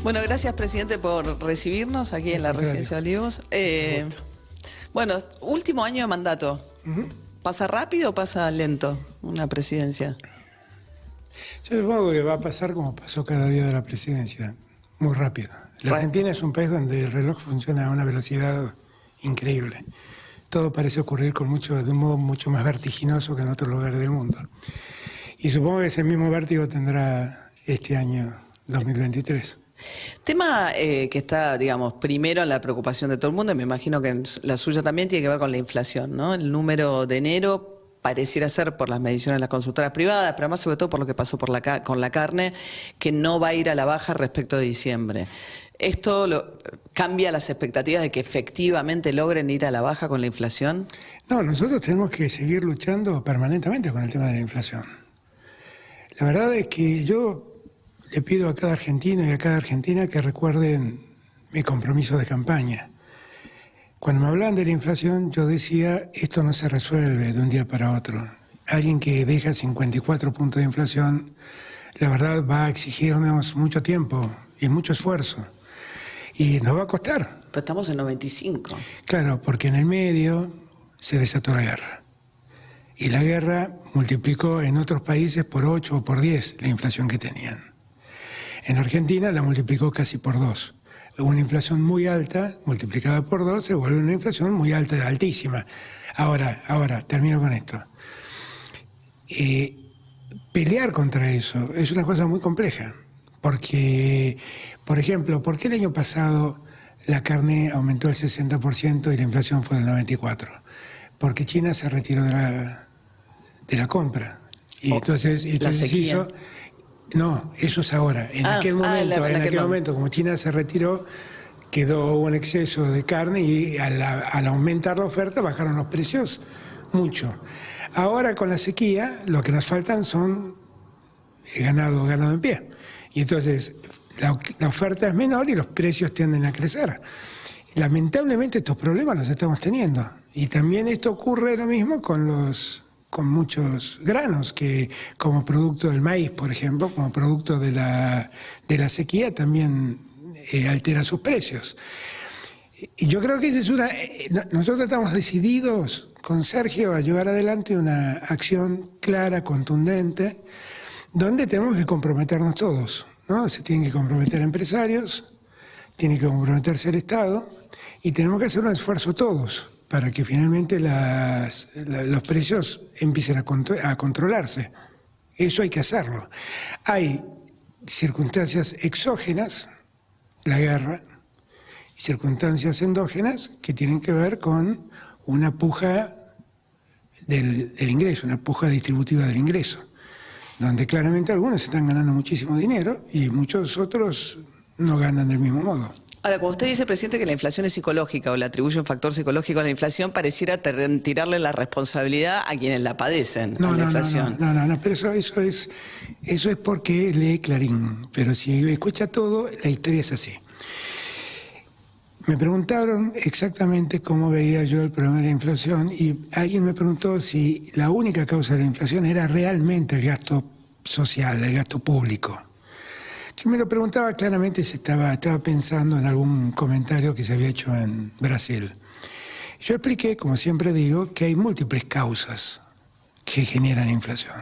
Bueno, gracias, presidente, por recibirnos aquí en la Residencia de Olivos. Bueno, último año de mandato. ¿Pasa rápido o pasa lento una presidencia? Yo supongo que va a pasar como pasó cada día de la presidencia, muy rápido. La Argentina es un país donde el reloj funciona a una velocidad increíble. Todo parece ocurrir de un modo mucho más vertiginoso que en otros lugares del mundo. Y supongo que ese mismo vértigo tendrá este año 2023. Tema que está, digamos, primero en la preocupación de todo el mundo, y me imagino que la suya también tiene que ver con la inflación, ¿no? El número de enero pareciera ser, por las mediciones de las consultoras privadas, pero además sobre todo por lo que pasó con la carne, que no va a ir a la baja respecto de diciembre. ¿Esto cambia las expectativas de que efectivamente logren ir a la baja con la inflación? No, nosotros tenemos que seguir luchando permanentemente con el tema de la inflación. La verdad es que yo le pido a cada argentino y a cada argentina que recuerden mi compromiso de campaña. Cuando me hablaban de la inflación, yo decía, esto no se resuelve de un día para otro. Alguien que deja 54 puntos de inflación, la verdad va a exigirnos mucho tiempo y mucho esfuerzo. Y nos va a costar. Pero estamos en 95. Claro, porque en el medio se desató la guerra. Y la guerra multiplicó en otros países por 8 o por 10 la inflación que tenían. En Argentina la multiplicó casi por 2. Una inflación muy alta, multiplicada por 2, se vuelve una inflación muy alta, altísima. Ahora, termino con esto. Pelear contra eso es una cosa muy compleja. Porque, por ejemplo, ¿por qué el año pasado la carne aumentó el 60% y la inflación fue del 94%? Porque China se retiró de la compra. Y entonces hizo... No, eso es ahora. En aquel momento, como China se retiró, quedó un exceso de carne y al aumentar la oferta bajaron los precios mucho. Ahora con la sequía lo que nos faltan son ganado en pie. Y entonces la oferta es menor y los precios tienden a crecer. Lamentablemente estos problemas los estamos teniendo. Y también esto ocurre lo mismo con muchos granos, que como producto del maíz, por ejemplo, como producto de la sequía, también altera sus precios. Y yo creo que esa es nosotros estamos decididos con Sergio a llevar adelante una acción clara, contundente, donde tenemos que comprometernos todos, ¿no? Se tienen que comprometer empresarios, tiene que comprometerse el Estado, y tenemos que hacer un esfuerzo todos para que finalmente los precios empiecen a controlarse. Eso hay que hacerlo. Hay circunstancias exógenas, la guerra, y circunstancias endógenas que tienen que ver con una puja del ingreso, una puja distributiva del ingreso, donde claramente algunos están ganando muchísimo dinero y muchos otros no ganan del mismo modo. Ahora, cuando usted dice, presidente, que la inflación es psicológica o le atribuye un factor psicológico a la inflación, pareciera tirarle la responsabilidad a quienes la padecen, a la inflación. No, pero eso es porque lee Clarín. Pero si escucha todo, la historia es así. Me preguntaron exactamente cómo veía yo el problema de la inflación y alguien me preguntó si la única causa de la inflación era realmente el gasto social, el gasto público. Que me lo preguntaba claramente si estaba pensando en algún comentario que se había hecho en Brasil. Yo expliqué, como siempre digo, que hay múltiples causas que generan inflación.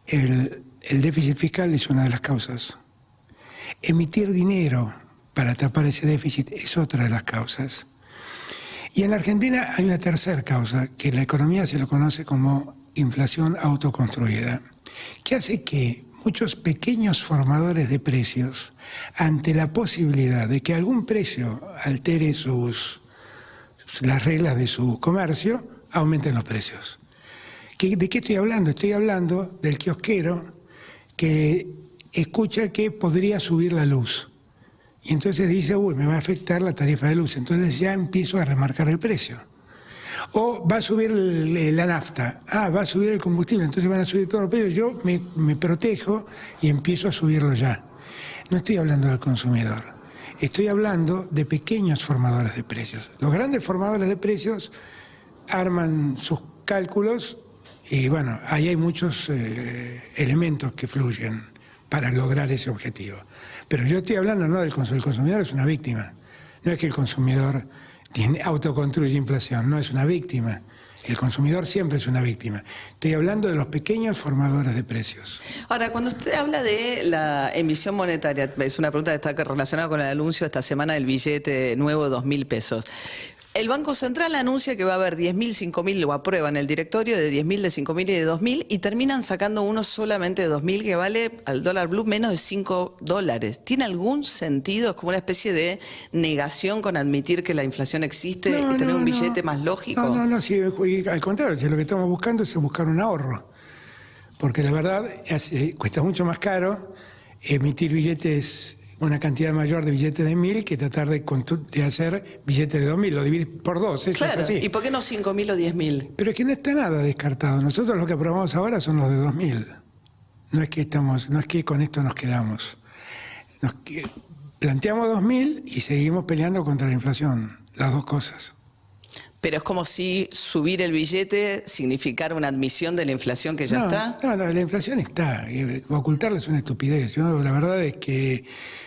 El déficit fiscal es una de las causas. Emitir dinero para tapar ese déficit es otra de las causas. Y en la Argentina hay una tercera causa, que en la economía se lo conoce como inflación autoconstruida, que hace que muchos pequeños formadores de precios, ante la posibilidad de que algún precio altere las reglas de su comercio, aumenten los precios. ¿De qué estoy hablando? Estoy hablando del kiosquero que escucha que podría subir la luz. Y entonces dice, me va a afectar la tarifa de luz. Entonces ya empiezo a remarcar el precio. O va a subir la nafta, va a subir el combustible, entonces van a subir todos los precios. Yo me protejo y empiezo a subirlo ya. No estoy hablando del consumidor, estoy hablando de pequeños formadores de precios. Los grandes formadores de precios arman sus cálculos y ahí hay muchos elementos que fluyen para lograr ese objetivo. Pero yo estoy hablando no del consumidor. El consumidor es una víctima. No es que el consumidor autoconstruye inflación, no es una víctima. El consumidor siempre es una víctima. Estoy hablando de los pequeños formadores de precios. Ahora, cuando usted habla de la emisión monetaria, es una pregunta que está relacionada con el anuncio esta semana del billete nuevo de 2.000 pesos. El Banco Central anuncia que va a haber 10.000, 5.000, lo aprueban el directorio de 10.000, de 5.000 y de 2.000 y terminan sacando uno solamente de 2.000 que vale al dólar blue menos de $5. ¿Tiene algún sentido? ¿Es como una especie de negación con admitir que la inflación existe y tener un billete más lógico? No, sí, al contrario, si lo que estamos buscando es buscar un ahorro. Porque la verdad cuesta mucho más caro emitir billetes, una cantidad mayor de billetes de 1.000 que tratar de hacer billetes de 2.000, lo divide por dos, eso claro, es así. ¿Y por qué no 5.000 o 10.000? Pero es que no está nada descartado. Nosotros lo que aprobamos ahora son los de 2.000. No es que con esto nos quedamos. Planteamos 2.000 y seguimos peleando contra la inflación, las dos cosas. Pero es como si subir el billete significara una admisión de la inflación que ya está. No, la inflación está. Ocultarla es una estupidez. Yo la verdad es que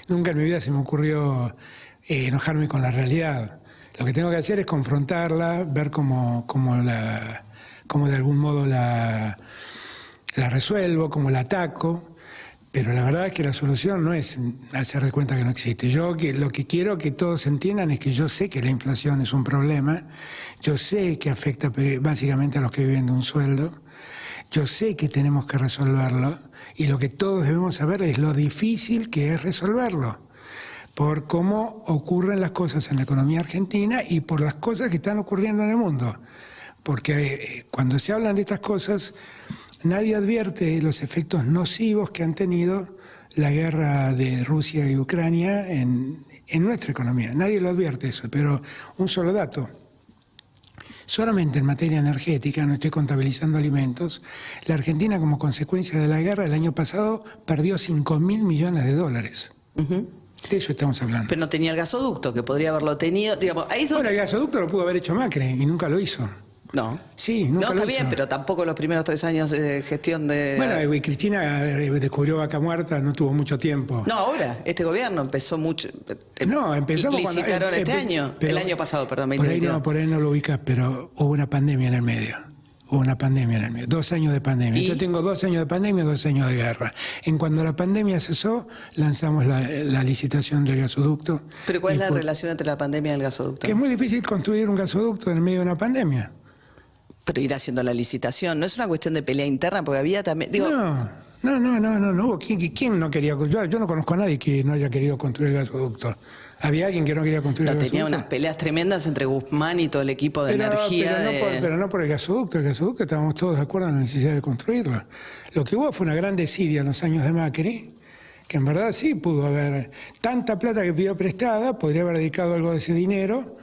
nunca en mi vida se me ocurrió enojarme con la realidad. Lo que tengo que hacer es confrontarla, ver cómo de algún modo la resuelvo, cómo la ataco. Pero la verdad es que la solución no es hacer de cuenta que no existe. Lo que quiero que todos entiendan es que yo sé que la inflación es un problema, yo sé que afecta básicamente a los que viven de un sueldo, yo sé que tenemos que resolverlo y lo que todos debemos saber es lo difícil que es resolverlo, por cómo ocurren las cosas en la economía argentina y por las cosas que están ocurriendo en el mundo. Porque cuando se hablan de estas cosas, nadie advierte los efectos nocivos que han tenido la guerra de Rusia y Ucrania en nuestra economía. Nadie lo advierte eso, pero un solo dato. Solamente en materia energética, no estoy contabilizando alimentos, la Argentina como consecuencia de la guerra el año pasado perdió $5.000 millones. De eso estamos hablando. Pero no tenía el gasoducto, que podría haberlo tenido. Digamos, ahí es donde... Bueno, el gasoducto lo pudo haber hecho Macri y nunca lo hizo. No. Sí, nunca no, lo está hizo. bien, pero tampoco los primeros 3 años de gestión de... Bueno, Cristina descubrió Vaca Muerta, no tuvo mucho tiempo. No, ahora, este gobierno empezó mucho... No, empezamos cuando... Licitaron este año, el año pasado, perdón, 2022. Por ahí no lo ubicas, pero hubo una pandemia en el medio. 2 años de pandemia. Yo tengo 2 años de pandemia, 2 años de guerra. En cuando la pandemia cesó, lanzamos la licitación del gasoducto. ¿Pero cuál es la relación entre la pandemia y el gasoducto? Que es muy difícil construir un gasoducto en el medio de una pandemia. Pero ir haciendo la licitación, ¿no es una cuestión de pelea interna? Porque había también... Digo, no. ¿Quién no quería? Yo no conozco a nadie que no haya querido construir el gasoducto. ¿Había alguien que no quería construir el gasoducto? Tenía unas peleas tremendas entre Guzmán y todo el equipo de energía. Pero no por el gasoducto. El gasoducto estábamos todos de acuerdo en la necesidad de construirlo. Lo que hubo fue una gran desidia en los años de Macri, que en verdad sí pudo haber... Tanta plata que pidió prestada, podría haber dedicado algo de ese dinero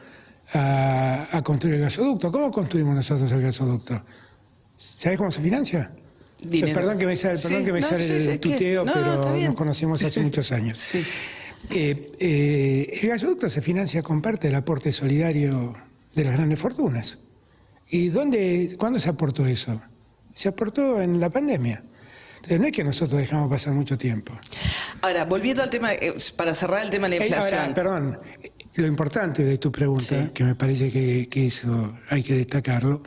a construir el gasoducto. ¿Cómo construimos nosotros el gasoducto? ¿Sabés cómo se financia? Dinero. Perdón que me sale el tuteo, pero nos conocimos hace muchos años. Sí. El gasoducto se financia con parte del aporte solidario de las grandes fortunas. ¿Y cuándo se aportó eso? Se aportó en la pandemia. Entonces no es que nosotros dejamos pasar mucho tiempo. Ahora, volviendo al tema, para cerrar el tema de la inflación. Ahora, perdón, lo importante de tu pregunta, sí, que me parece que eso hay que destacarlo,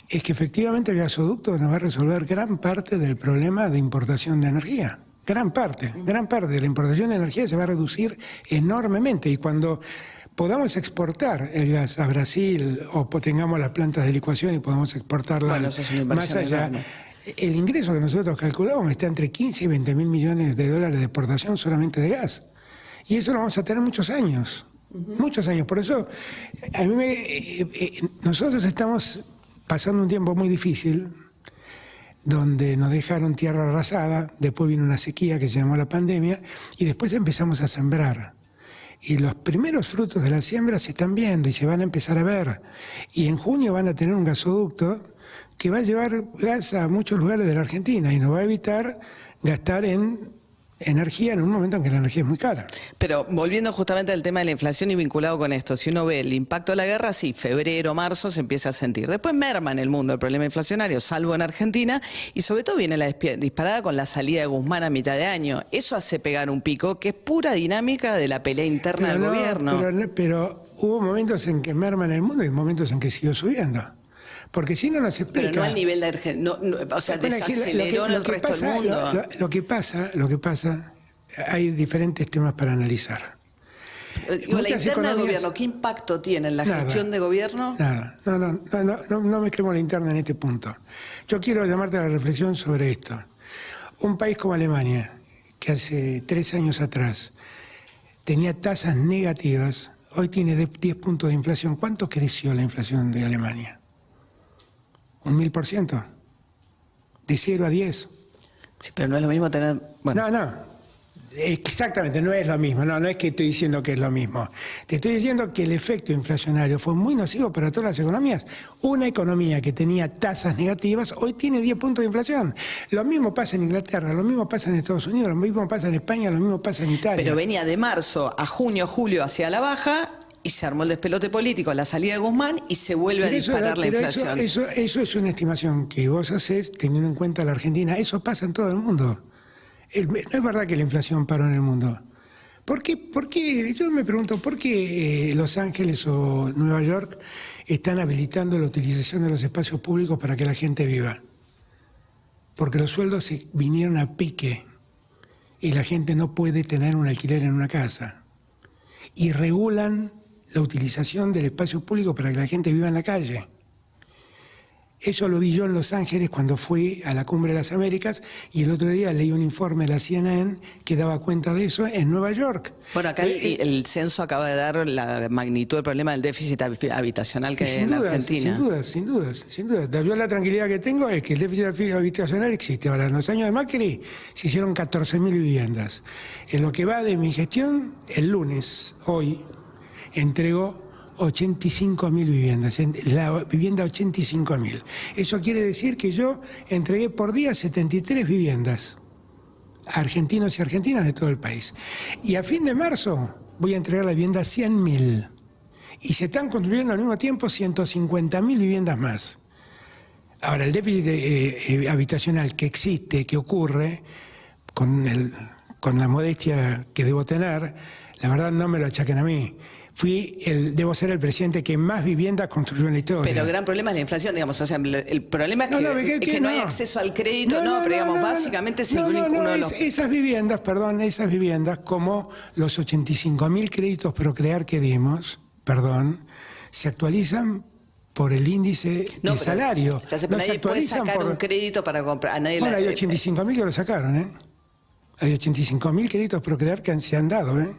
es que efectivamente el gasoducto nos va a resolver gran parte del problema de importación de energía. Gran parte de la importación de energía se va a reducir enormemente y cuando podamos exportar el gas a Brasil o tengamos las plantas de licuación y podamos exportarla más allá, enorme. El ingreso que nosotros calculamos está entre 15 y 20 mil millones de dólares de exportación solamente de gas. Y eso lo vamos a tener muchos años, muchos años. Por eso nosotros estamos pasando un tiempo muy difícil, donde nos dejaron tierra arrasada, después vino una sequía que se llamó la pandemia, y después empezamos a sembrar. Y los primeros frutos de la siembra se están viendo y se van a empezar a ver. Y en junio van a tener un gasoducto que va a llevar gas a muchos lugares de la Argentina y nos va a evitar gastar en energía en un momento en que la energía es muy cara. Pero volviendo justamente al tema de la inflación y vinculado con esto, si uno ve el impacto de la guerra, sí, febrero, marzo se empieza a sentir. Después merma en el mundo el problema inflacionario, salvo en Argentina, y sobre todo viene la disparada con la salida de Guzmán a mitad de año. Eso hace pegar un pico que es pura dinámica de la pelea interna del gobierno. Pero hubo momentos en que merma en el mundo y momentos en que siguió subiendo. Porque si no nos explica... Pero no al nivel de Argentina, o sea, desaceleró en el resto del mundo. Lo que pasa, hay diferentes temas para analizar. Digo, la interna del gobierno, ¿qué impacto tiene en la gestión de gobierno? Nada, no mezclemos la interna en este punto. Yo quiero llamarte a la reflexión sobre esto. Un país como Alemania, que hace 3 años atrás tenía tasas negativas, hoy tiene 10 puntos de inflación. ¿Cuánto creció la inflación de Alemania? ¿Un 1000%? ¿De 0 a 10? Sí, pero no es lo mismo tener... Bueno. No, exactamente, no es lo mismo. No es que estoy diciendo que es lo mismo. Te estoy diciendo que el efecto inflacionario fue muy nocivo para todas las economías. Una economía que tenía tasas negativas hoy tiene 10 puntos de inflación. Lo mismo pasa en Inglaterra, lo mismo pasa en Estados Unidos, lo mismo pasa en España, lo mismo pasa en Italia. Pero venía de marzo a junio, julio hacia la baja... Y se armó el despelote político, la salida de Guzmán, y se vuelve a disparar la inflación. Eso es una estimación que vos hacés teniendo en cuenta la Argentina. Eso pasa en todo el mundo. No es verdad que la inflación paró en el mundo. ¿Por qué? Yo me pregunto, ¿por qué Los Ángeles o Nueva York están habilitando la utilización de los espacios públicos para que la gente viva? Porque los sueldos se vinieron a pique y la gente no puede tener un alquiler en una casa. Y regulan la utilización del espacio público para que la gente viva en la calle. Eso lo vi yo en Los Ángeles cuando fui a la Cumbre de las Américas y el otro día leí un informe de la CNN que daba cuenta de eso en Nueva York. Bueno, acá el censo acaba de dar la magnitud del problema del déficit habitacional que hay en Argentina. Sin dudas. Yo la tranquilidad que tengo es que el déficit habitacional existe. Ahora, en los años de Macri se hicieron 14.000 viviendas. En lo que va de mi gestión, el lunes, hoy, entregó 85.000 viviendas, la vivienda 85.000. Eso quiere decir que yo entregué por día 73 viviendas a argentinos y argentinas de todo el país. Y a fin de marzo voy a entregar la vivienda 100.000. Y se están construyendo al mismo tiempo 150.000 viviendas más. Ahora, el déficit habitacional que existe, que ocurre, con la modestia que debo tener, la verdad no me lo achaquen a mí. Debo ser el presidente que más viviendas construyó en la historia. Pero el gran problema es la inflación, digamos. O sea, el problema es que no hay acceso al crédito, pero digamos, básicamente es uno de los... Esas viviendas, como los 85.000 créditos Procrear que dimos, se actualizan por el índice de salario. O sea, nadie puede sacar un crédito para comprar. Hay 85.000 que lo sacaron, ¿eh? Hay 85.000 créditos Procrear que se han dado, ¿eh?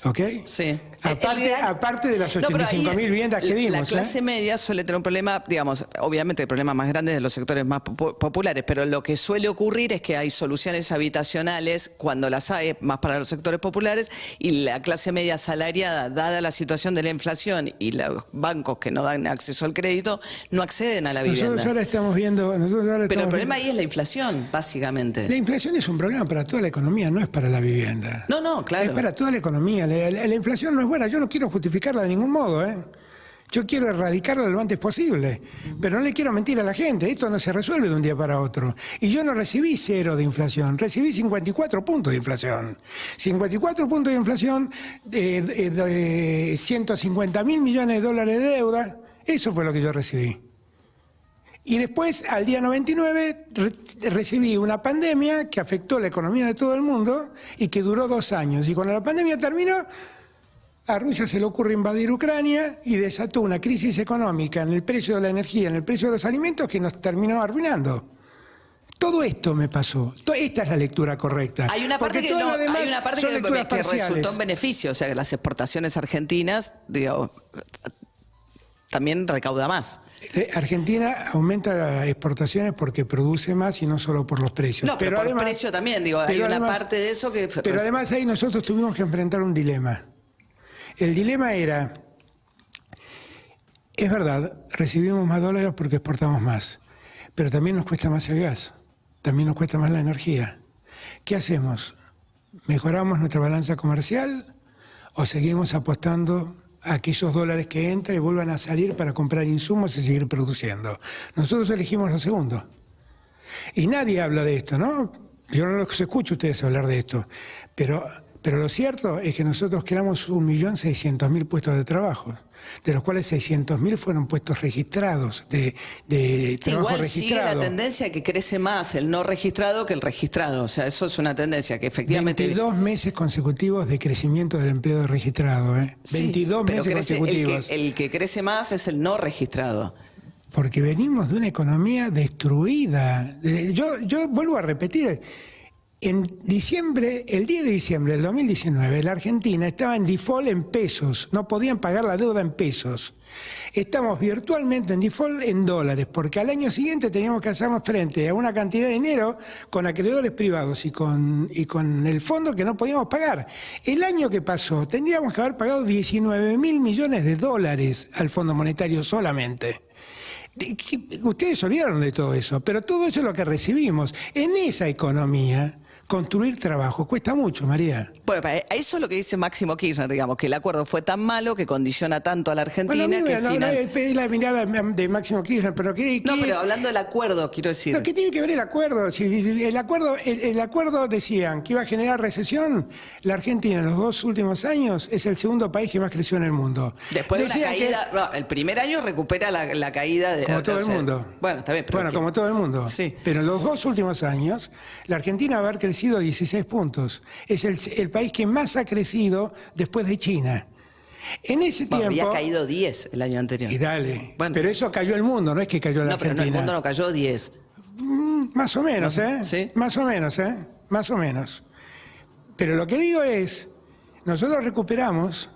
¿Ok? Sí. Aparte de las 85.000 viviendas que dimos. La clase media suele tener un problema, digamos, obviamente el problema más grande es de los sectores más populares, pero lo que suele ocurrir es que hay soluciones habitacionales cuando las hay, más para los sectores populares, y la clase media asalariada, dada la situación de la inflación y los bancos que no dan acceso al crédito, no acceden a la vivienda. Nosotros ahora estamos viendo... Pero el problema ahí es la inflación, básicamente. La inflación es un problema para toda la economía, no es para la vivienda. No, claro. Es para toda la economía. La inflación no es buena, yo no quiero justificarla de ningún modo, ¿eh? Yo quiero erradicarla lo antes posible, pero no le quiero mentir a la gente, esto no se resuelve de un día para otro. Y yo no recibí 0 de inflación, recibí 54 puntos de inflación. 54 puntos de inflación, de 150.000 millones de dólares de deuda, eso fue lo que yo recibí. Y después, al día 99, recibí una pandemia que afectó la economía de todo el mundo y que duró 2 años. Y cuando la pandemia terminó, a Rusia se le ocurre invadir Ucrania y desató una crisis económica en el precio de la energía, en el precio de los alimentos que nos terminó arruinando. Todo esto me pasó. Esta es la lectura correcta. Hay una parte que resultó en beneficio, o sea, que las exportaciones argentinas, digo, también recauda más. Argentina aumenta exportaciones porque produce más y no solo por los precios. No, pero por además, el precio también, digo, hay una parte de eso que... Pero además ahí nosotros tuvimos que enfrentar un dilema. El dilema era, es verdad, recibimos más dólares porque exportamos más, pero también nos cuesta más el gas, también nos cuesta más la energía. ¿Qué hacemos? ¿Mejoramos nuestra balanza comercial o seguimos apostando a que esos dólares que entren vuelvan a salir para comprar insumos y seguir produciendo? Nosotros elegimos lo segundo. Y nadie habla de esto, ¿no? Yo no los escucho a ustedes hablar de esto, pero lo cierto es que nosotros creamos 1.600.000 puestos de trabajo, de los cuales 600.000 fueron puestos registrados, de trabajo igual registrado. Sigue la tendencia que crece más el no registrado que el registrado. O sea, eso es una tendencia que efectivamente... 22 meses consecutivos de crecimiento del empleo registrado, ¿eh? Sí, 22 pero meses consecutivos. El que crece más es el no registrado. Porque venimos de una economía destruida. Yo vuelvo a repetir, en diciembre, el 10 de diciembre del 2019, la Argentina estaba en default en pesos, no podían pagar la deuda en pesos. Estamos virtualmente en default en dólares, porque al año siguiente teníamos que hacernos frente a una cantidad de dinero con acreedores privados y con el fondo que no podíamos pagar. El año que pasó, tendríamos que haber pagado 19.000 millones de dólares al Fondo Monetario solamente. Ustedes olvidaron de todo eso, pero todo eso es lo que recibimos. En esa economía, construir trabajo cuesta mucho, María. Bueno, eso es lo que dice Máximo Kirchner, digamos, que el acuerdo fue tan malo que condiciona tanto a la Argentina Bueno, que es la mirada de Máximo Kirchner, pero No, pero hablando del acuerdo, quiero decir... ¿Qué tiene que ver el acuerdo? Si el acuerdo decían que iba a generar recesión. La Argentina en los 2 últimos años es el segundo país que más creció en el mundo. Después de una caída... No, el primer año recupera la caída de... Como todo el mundo. Bueno, está bien, pero... Bueno, como todo el mundo. Sí. Pero en los 2 últimos años, la Argentina va a haber crecido 16 puntos. Es el país que más ha crecido después de China. En ese tiempo... Había caído 10 el año anterior. Y dale. Bueno. Pero eso cayó el mundo, no es que cayó la Argentina. No, pero el mundo no cayó 10. Más o menos, ¿eh? Sí. Más o menos, ¿eh? Más o menos. Pero lo que digo es, nosotros recuperamos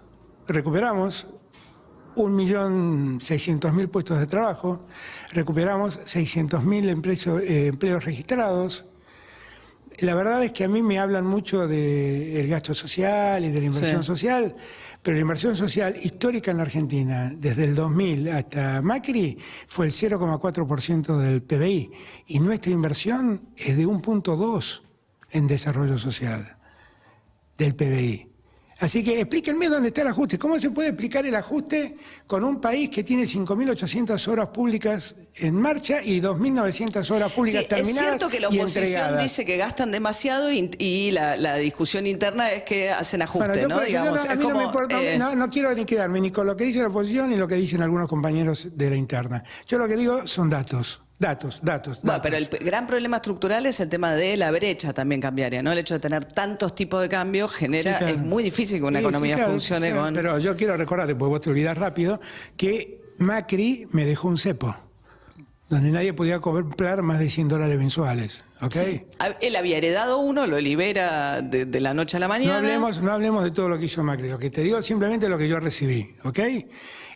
1.600.000 puestos de trabajo, recuperamos 600.000 empleos registrados. La verdad es que a mí me hablan mucho del gasto social y de la inversión social, pero la inversión social histórica en la Argentina, desde el 2000 hasta Macri, fue el 0,4% del PBI. Y nuestra inversión es de 1,2% en desarrollo social del PBI. Así que explíquenme dónde está el ajuste. ¿Cómo se puede explicar el ajuste con un país que tiene 5.800 obras públicas en marcha y 2.900 obras públicas terminadas? Es cierto que la oposición dice que gastan demasiado y la discusión interna es que hacen ajuste, bueno, ¿no? Digamos, a mí no me importa, no quiero ni quedarme ni con lo que dice la oposición ni lo que dicen algunos compañeros de la interna. Yo lo que digo son datos. Bueno, pero el gran problema estructural es el tema de la brecha también cambiaria, ¿no? El hecho de tener tantos tipos de cambios genera, es muy difícil que una economía funcione con... Pero yo quiero recordarte, porque vos te olvidás rápido, que Macri me dejó un cepo, donde nadie podía comprar más de $100 mensuales, ¿ok? Sí. Él había heredado uno, lo libera de la noche a la mañana. No hablemos de todo lo que hizo Macri, lo que te digo es simplemente lo que yo recibí, ¿ok?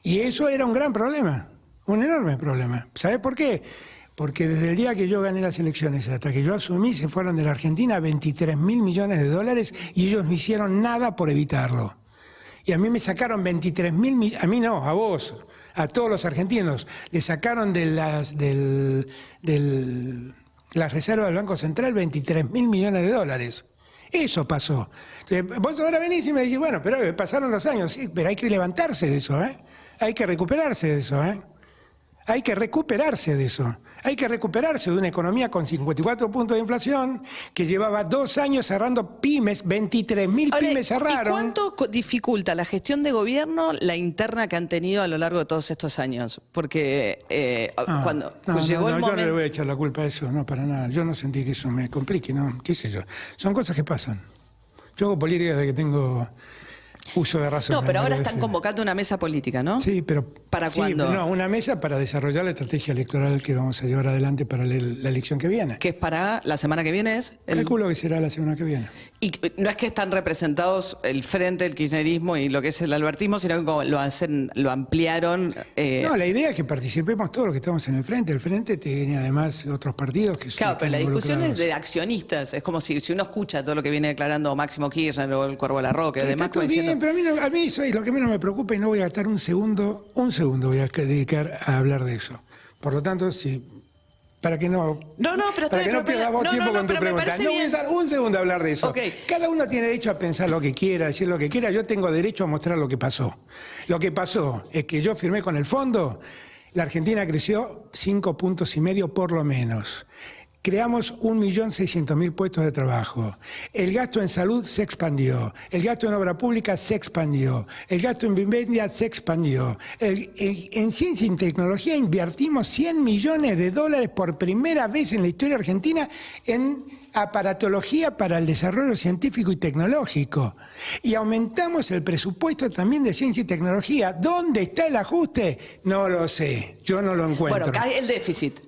Y eso era un gran problema, un enorme problema. ¿Sabés por qué? Porque desde el día que yo gané las elecciones hasta que yo asumí, se fueron de la Argentina 23.000 millones de dólares y ellos no hicieron nada por evitarlo. Y a mí me sacaron 23.000, a mí no, a vos, a todos los argentinos, le sacaron de las reservas del Banco Central 23.000 millones de dólares. Eso pasó. Entonces, vos ahora venís y me decís, bueno, pero pasaron los años, sí, pero hay que levantarse de eso, ¿eh? Hay que recuperarse de eso, ¿eh? Hay que recuperarse de eso. Hay que recuperarse de una economía con 54 puntos de inflación que llevaba 2 años cerrando pymes, 23.000 pymes cerraron. ¿Y cuánto dificulta la gestión de gobierno la interna que han tenido a lo largo de todos estos años? Porque cuando llegó el momento... Yo no le voy a echar la culpa a eso, no, para nada. Yo no sentí que eso me complique, no, qué sé yo. Son cosas que pasan. Yo hago política desde que tengo... uso de razón. No, pero ahora están convocando una mesa política, ¿no? Sí, pero... ¿Para cuándo? No, una mesa para desarrollar la estrategia electoral que vamos a llevar adelante para la elección que viene. ¿Que es para la semana que viene? Calculo que será la semana que viene. Y no es que están representados el frente, el kirchnerismo y lo que es el albertismo, sino que como lo ampliaron... No, la idea es que participemos todos los que estamos en el frente. El frente tiene además otros partidos que Claro, pero la discusión es de accionistas. Es como si uno escucha todo lo que viene declarando Máximo Kirchner o el Cuervo Larroque y demás. Está bien, pero a mí eso es lo que menos me preocupa y no voy a gastar un segundo voy a dedicar a hablar de eso. Por lo tanto, si para que no, pero para que no perdamos tiempo con tu pregunta. No voy a usar un segundo a hablar de eso. Okay. Cada uno tiene derecho a pensar lo que quiera, decir lo que quiera. Yo tengo derecho a mostrar lo que pasó. Lo que pasó es que yo firmé con el fondo, la Argentina creció 5,5 puntos por lo menos. Creamos 1.600.000 puestos de trabajo. El gasto en salud se expandió. El gasto en obra pública se expandió. El gasto en vivienda se expandió. En ciencia y tecnología invertimos $100 millones por primera vez en la historia argentina en aparatología para el desarrollo científico y tecnológico. Y aumentamos el presupuesto también de ciencia y tecnología. ¿Dónde está el ajuste? No lo sé. Yo no lo encuentro. Bueno, cae el déficit.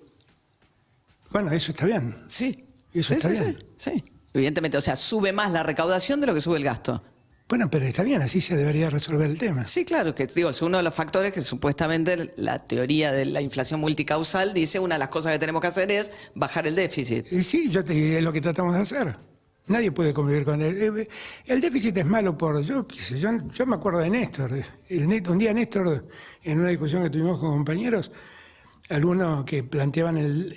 Bueno, eso está bien. Sí. Eso está bien. Sí. Evidentemente, o sea, sube más la recaudación de lo que sube el gasto. Bueno, pero está bien, así se debería resolver el tema. Sí, claro, que digo, es uno de los factores que supuestamente la teoría de la inflación multicausal dice una de las cosas que tenemos que hacer es bajar el déficit. Sí, es lo que tratamos de hacer. Nadie puede convivir con él. El déficit es malo por... Yo me acuerdo de Néstor. Un día Néstor, en una discusión que tuvimos con compañeros, algunos que planteaban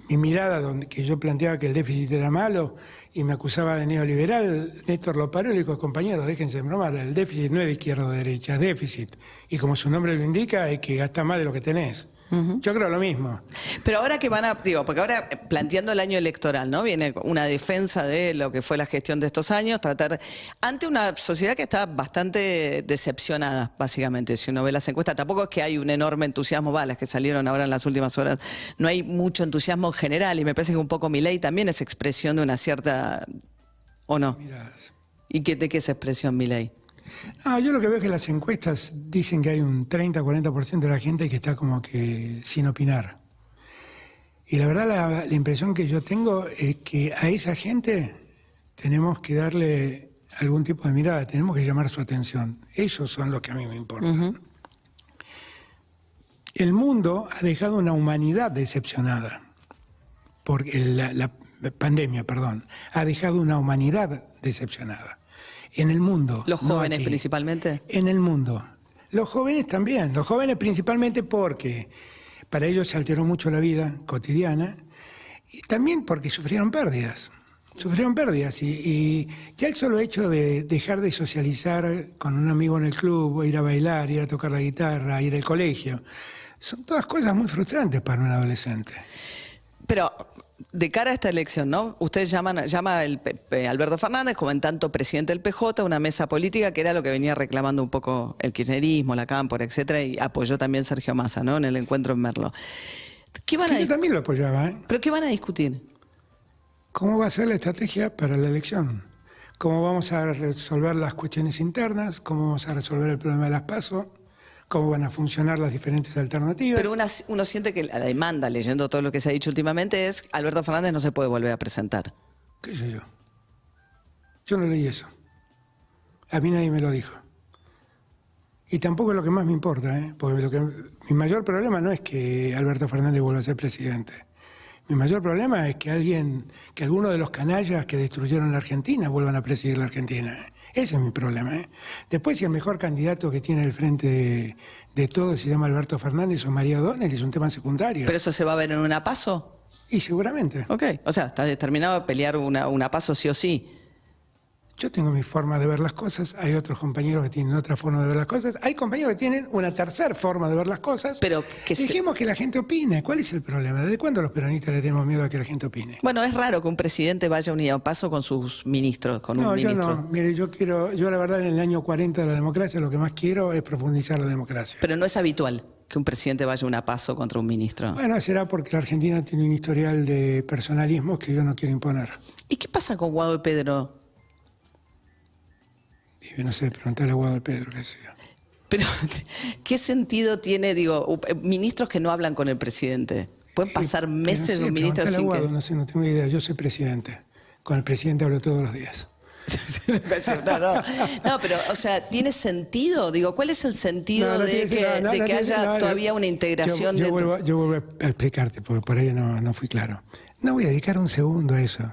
mi mirada, que yo planteaba que el déficit era malo y me acusaba de neoliberal, Néstor lo paró y le dijo, compañeros, déjense de bromar, el déficit no es de izquierda o de derecha, es déficit. Y como su nombre lo indica, es que gasta más de lo que tenés. Yo creo lo mismo. Pero ahora que porque ahora planteando el año electoral, ¿no? Viene una defensa de lo que fue la gestión de estos años, tratar ante una sociedad que está bastante decepcionada, básicamente, si uno ve las encuestas. Tampoco es que hay un enorme entusiasmo, las que salieron ahora en las últimas horas, no hay mucho entusiasmo en general, y me parece que un poco Milei también es expresión de una cierta, ¿o no? Miradas. ¿Y de qué es expresión Milei? No, yo lo que veo es que las encuestas dicen que hay un 30-40% de la gente que está como que sin opinar. Y la verdad la impresión que yo tengo es que a esa gente tenemos que darle algún tipo de mirada, tenemos que llamar su atención. Ellos son los que a mí me importan. El mundo ha dejado una humanidad decepcionada. Porque la pandemia, ha dejado una humanidad decepcionada. En el mundo. ¿Los jóvenes principalmente? En el mundo. Los jóvenes también. Los jóvenes principalmente porque para ellos se alteró mucho la vida cotidiana y también porque sufrieron pérdidas. Y ya el solo hecho de dejar de socializar con un amigo en el club, ir a bailar, ir a tocar la guitarra, ir al colegio, son todas cosas muy frustrantes para un adolescente. Pero de cara a esta elección, ¿no? Ustedes llama Alberto Fernández como en tanto presidente del PJ, una mesa política que era lo que venía reclamando un poco el kirchnerismo, la Cámpora, etcétera, y apoyó también Sergio Massa, ¿no? En el encuentro en Merlo. Yo también lo apoyaba, ¿eh? ¿Pero qué van a discutir? ¿Cómo va a ser la estrategia para la elección? ¿Cómo vamos a resolver las cuestiones internas? ¿Cómo vamos a resolver el problema de las PASO? ¿Cómo van a funcionar las diferentes alternativas? Pero uno siente que la demanda, leyendo todo lo que se ha dicho últimamente, es Alberto Fernández no se puede volver a presentar. ¿Qué sé yo? Yo no leí eso. A mí nadie me lo dijo. Y tampoco es lo que más me importa, ¿eh? Porque mi mayor problema no es que Alberto Fernández vuelva a ser presidente. Mi mayor problema es que alguno de los canallas que destruyeron la Argentina vuelvan a presidir la Argentina. Ese es mi problema, ¿eh? Después, si el mejor candidato que tiene el frente de todos se llama Alberto Fernández o María O'Donnell, es un tema secundario. ¿Pero eso se va a ver en una PASO? Y seguramente. Ok, o sea, está determinado a pelear una PASO sí o sí. Yo tengo mi forma de ver las cosas, hay otros compañeros que tienen otra forma de ver las cosas, hay compañeros que tienen una tercera forma de ver las cosas. Pero dejemos que la gente opine. ¿Cuál es el problema? ¿Desde cuándo los peronistas le tenemos miedo a que la gente opine? Bueno, es raro que un presidente vaya unido a paso con sus ministros, con un ministro. Yo no. Mire, yo la verdad en el año 40 de la democracia lo que más quiero es profundizar la democracia. Pero no es habitual que un presidente vaya a paso contra un ministro. Bueno, será porque la Argentina tiene un historial de personalismos que yo no quiero imponer. ¿Y qué pasa con Guado y Pedro? Y no sé, preguntarle a Guado y Pedro, qué sé yo. Pero, ¿qué sentido tiene, ministros que no hablan con el presidente? ¿Pueden pasar meses de un ministro sin Guado, no tengo idea. Yo soy presidente. Con el presidente hablo todos los días. No, pero, o sea, ¿tiene sentido? ¿Cuál es el sentido de que haya todavía una integración? Yo vuelvo a explicarte, porque por ahí no fui claro. No voy a dedicar un segundo a eso.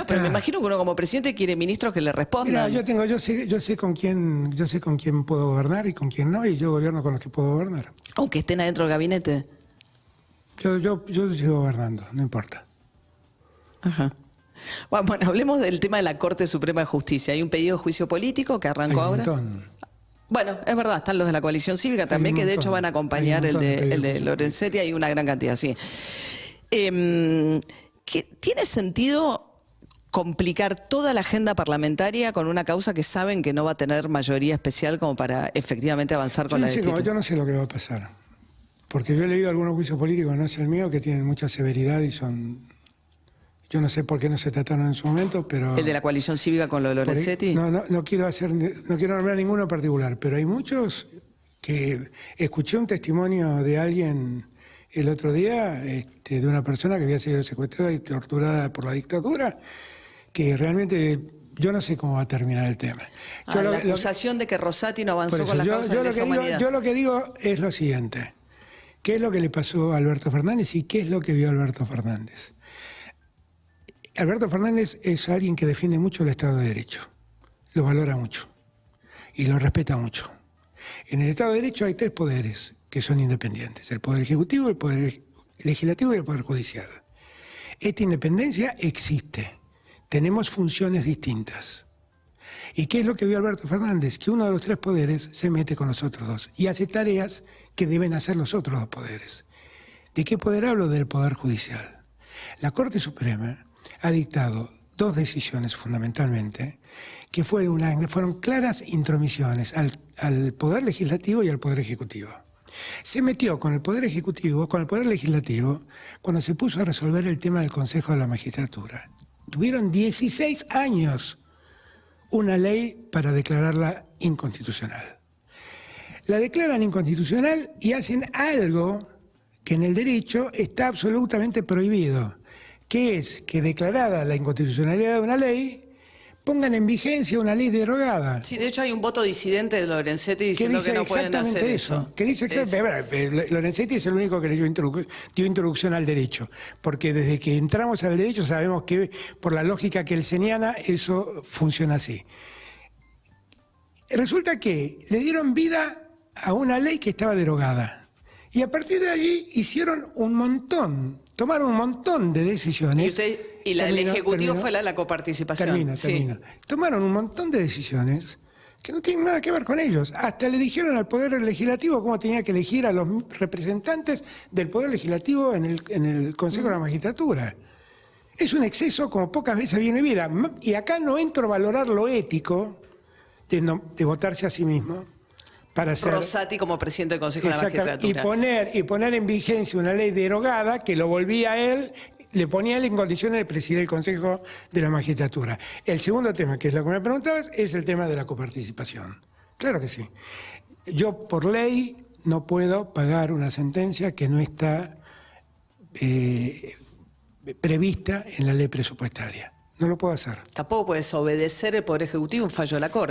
Pero me imagino que uno como presidente quiere ministros que le respondan. Mira, yo sé con quién puedo gobernar y con quién no, y yo gobierno con los que puedo gobernar. Aunque estén adentro del gabinete. Yo sigo gobernando, no importa. Ajá. Bueno, hablemos del tema de la Corte Suprema de Justicia. Hay un pedido de juicio político que arrancó ahora. Bueno, es verdad, están los de la coalición cívica también, que de hecho van a acompañar el de Lorenzetti, hay una gran cantidad, sí. ¿Tiene sentido complicar toda la agenda parlamentaria con una causa que saben que no va a tener mayoría especial como para efectivamente avanzar con la destitución? Yo no sé lo que va a pasar, porque yo he leído algunos juicios políticos, no es el mío, que tienen mucha severidad y son... Yo no sé por qué no se trataron en su momento, pero... ¿El de la coalición cívica con lo de Lorenzetti? No quiero nombrar ninguno en particular, pero hay muchos que... Escuché un testimonio de alguien el otro día, de una persona que había sido secuestrada y torturada por la dictadura, que realmente yo no sé cómo va a terminar el tema. La acusación de que Rosati no avanzó con la causa de lesa humanidad. Yo lo que digo es lo siguiente. ¿Qué es lo que le pasó a Alberto Fernández y qué es lo que vio Alberto Fernández? Alberto Fernández es alguien que defiende mucho el Estado de Derecho, lo valora mucho y lo respeta mucho. En el Estado de Derecho hay 3 poderes que son independientes, el Poder Ejecutivo, el Poder Legislativo y el Poder Judicial. Esta independencia existe, tenemos funciones distintas. ¿Y qué es lo que vio Alberto Fernández? Que uno de los 3 poderes se mete con los otros 2 y hace tareas que deben hacer los otros 2 poderes. ¿De qué poder hablo? Del Poder Judicial. La Corte Suprema ha dictado 2 decisiones fundamentalmente que fueron claras intromisiones al Poder Legislativo y al Poder Ejecutivo. Se metió con el Poder Ejecutivo, con el Poder Legislativo, cuando se puso a resolver el tema del Consejo de la Magistratura. Tuvieron 16 años una ley para declararla inconstitucional. La declaran inconstitucional y hacen algo que en el derecho está absolutamente prohibido, que es que declarada la inconstitucionalidad de una ley, pongan en vigencia una ley derogada. Sí, de hecho hay un voto disidente de Lorenzetti diciendo que no pueden hacer eso. Que dice exactamente, Lorenzetti es el único que dio introducción al derecho, porque desde que entramos al derecho sabemos que por la lógica que él señala, eso funciona así. Resulta que le dieron vida a una ley que estaba derogada. Y a partir de allí tomaron un montón de decisiones. Y la del Ejecutivo fue la de la coparticipación. Termino. Tomaron un montón de decisiones que no tienen nada que ver con ellos. Hasta le dijeron al Poder Legislativo cómo tenía que elegir a los representantes del Poder Legislativo en el Consejo de la Magistratura. Es un exceso como pocas veces había en mi vida. Y acá no entro a valorar lo ético de votarse a sí mismo. Para ser Rosati como presidente del Consejo de la Magistratura. Y poner en vigencia una ley derogada que lo volvía a él, le ponía a él en condiciones de presidir el Consejo de la Magistratura. El segundo tema, que es lo que me preguntabas, es el tema de la coparticipación. Claro que sí. Yo por ley no puedo pagar una sentencia que no está prevista en la ley presupuestaria. No lo puedo hacer. Tampoco puedes obedecer el Poder Ejecutivo un fallo de la Corte.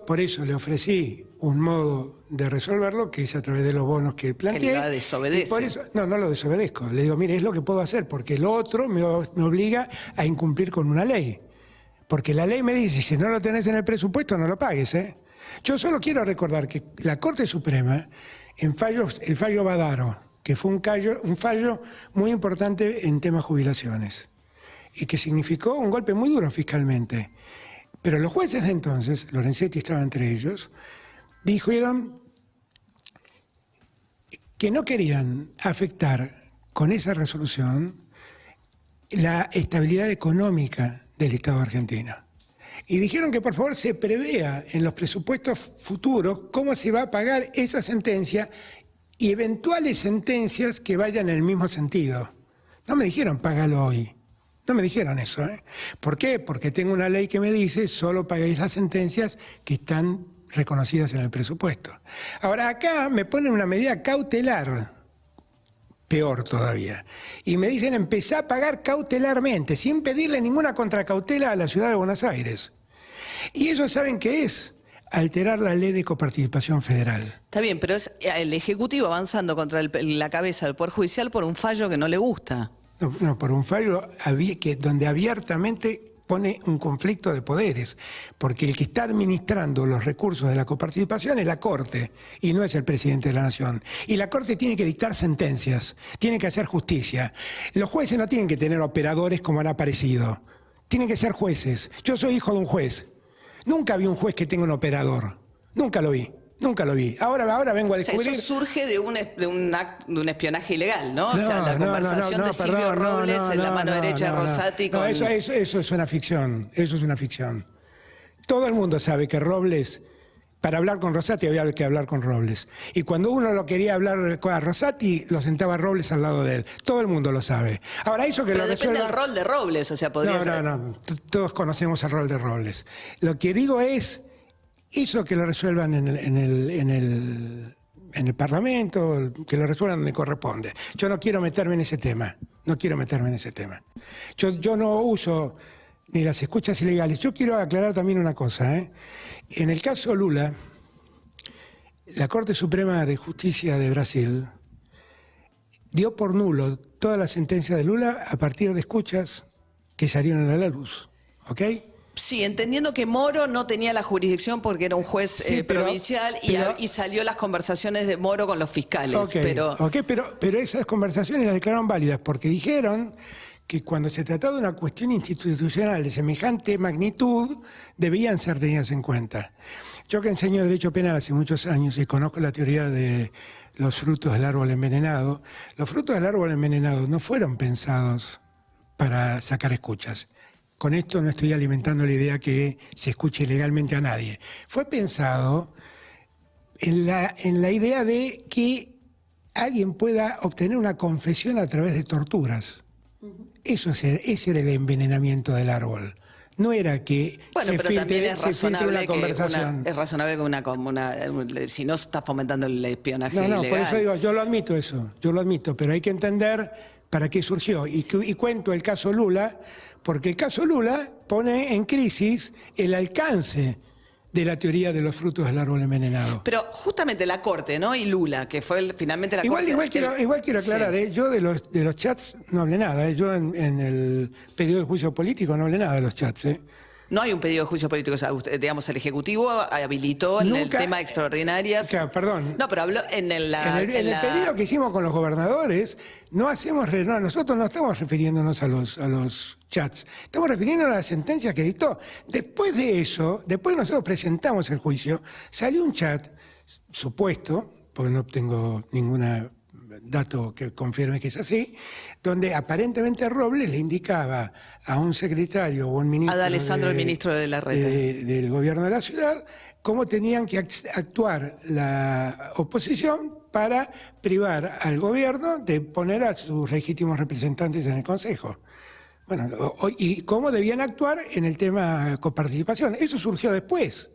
Por eso le ofrecí un modo de resolverlo, que es a través de los bonos que planteé. Que la desobedece. Por eso, no lo desobedezco. Le digo, mire, es lo que puedo hacer, porque lo otro me obliga a incumplir con una ley. Porque la ley me dice, si no lo tenés en el presupuesto, no lo pagues. Yo solo quiero recordar que la Corte Suprema, el fallo Badaro, que fue un fallo muy importante en temas jubilaciones, y que significó un golpe muy duro fiscalmente. Pero los jueces de entonces, Lorenzetti estaba entre ellos, dijeron que no querían afectar con esa resolución la estabilidad económica del Estado argentino. Y dijeron que por favor se prevea en los presupuestos futuros cómo se va a pagar esa sentencia y eventuales sentencias que vayan en el mismo sentido. No me dijeron págalo hoy. No me dijeron eso. ¿Por qué? Porque tengo una ley que me dice solo pagáis las sentencias que están reconocidas en el presupuesto. Ahora acá me ponen una medida cautelar, peor todavía, y me dicen empezá a pagar cautelarmente, sin pedirle ninguna contracautela a la ciudad de Buenos Aires. Y ellos saben qué es alterar la ley de coparticipación federal. Está bien, pero es el Ejecutivo avanzando contra la cabeza del Poder Judicial por un fallo que no le gusta. No, por un fallo donde abiertamente pone un conflicto de poderes, porque el que está administrando los recursos de la coparticipación es la Corte y no es el presidente de la Nación. Y la Corte tiene que dictar sentencias, tiene que hacer justicia. Los jueces no tienen que tener operadores como han aparecido, tienen que ser jueces. Yo soy hijo de un juez. Nunca vi un juez que tenga un operador, nunca lo vi. Nunca lo vi. Ahora vengo a descubrir... O sea, eso surge de un espionaje ilegal, ¿no? O sea, la conversación de Silvio Robles en la mano derecha de Rosati con... eso es una ficción. Eso es una ficción. Todo el mundo sabe que Robles, para hablar con Rosati había que hablar con Robles. Y cuando uno lo quería hablar a Rosati, lo sentaba Robles al lado de él. Todo el mundo lo sabe. Ahora, eso que Pero lo depende resuelva... del rol de Robles, o sea, podría ser... No. Todos conocemos el rol de Robles. Lo que digo es... Hizo que lo resuelvan en el Parlamento, que lo resuelvan donde corresponde. Yo no quiero meterme en ese tema, Yo no uso ni las escuchas ilegales. Yo quiero aclarar también una cosa, ¿eh? En el caso Lula, la Corte Suprema de Justicia de Brasil dio por nulo toda la sentencia de Lula a partir de escuchas que salieron a la luz, ¿ok? Sí, entendiendo que Moro no tenía la jurisdicción porque era un juez provincial y salió las conversaciones de Moro con los fiscales. Pero esas conversaciones las declararon válidas porque dijeron que cuando se trataba de una cuestión institucional de semejante magnitud debían ser tenidas en cuenta. Yo que enseño Derecho Penal hace muchos años y conozco la teoría de los frutos del árbol envenenado, los frutos del árbol envenenado no fueron pensados para sacar escuchas. Con esto no estoy alimentando la idea que se escuche ilegalmente a nadie. Fue pensado en la idea de que alguien pueda obtener una confesión a través de torturas. Ese era el envenenamiento del árbol. No era que bueno, pero también es razonable una conversación. Es razonable que si no está fomentando el espionaje ilegal. Por eso digo, yo lo admito, pero hay que entender para qué surgió. Y cuento el caso Lula, porque el caso Lula pone en crisis el alcance de la teoría de los frutos del árbol envenenado. Pero justamente la Corte, ¿no? Y Lula, que fue finalmente la Corte... Igual quiero aclarar, sí. Yo de los chats no hablé nada, yo en el pedido de juicio político no hablé nada de los chats, No hay un pedido de juicio político, o sea, digamos, el Ejecutivo habilitó en el tema extraordinarias... O sea, perdón. No, pero habló en el pedido que hicimos con los gobernadores, nosotros no estamos refiriéndonos a los chats, estamos refiriéndonos a la sentencia que dictó. Después de eso, después nosotros presentamos el juicio, salió un chat supuesto, porque no tengo ningún dato que confirme que es así, donde aparentemente Robles le indicaba a un secretario o un ministro, el ministro de la Reta, del gobierno de la ciudad, cómo tenían que actuar la oposición para privar al gobierno de poner a sus legítimos representantes en el Consejo. Bueno, y cómo debían actuar en el tema coparticipación. Eso surgió después.